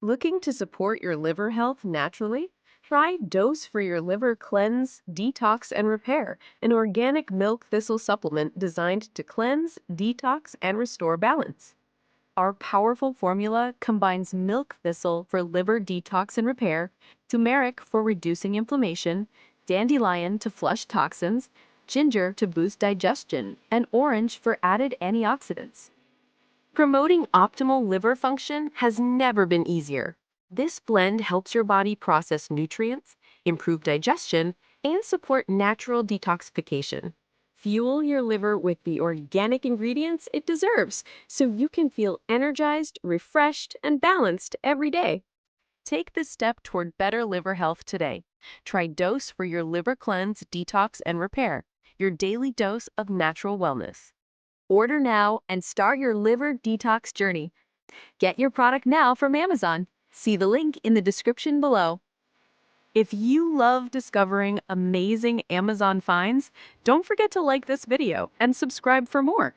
Looking to support your liver health naturally? Try Dose for Your Liver Cleanse, Detox, and Repair, an organic milk thistle supplement designed to cleanse, detox, and restore balance. Our powerful formula combines milk thistle for liver detox and repair, turmeric for reducing inflammation, dandelion to flush toxins, ginger to boost digestion, and orange for added antioxidants. Promoting optimal liver function has never been easier. This blend helps your body process nutrients, improve digestion, and support natural detoxification. Fuel your liver with the organic ingredients it deserves so you can feel energized, refreshed, and balanced every day. Take this step toward better liver health today. Try Dose for Your Liver Cleanse, Detox, and Repair, your daily dose of natural wellness. Order now and start your liver detox journey. Get your product now from Amazon. See the link in the description below. If you love discovering amazing Amazon finds, don't forget to like this video and subscribe for more.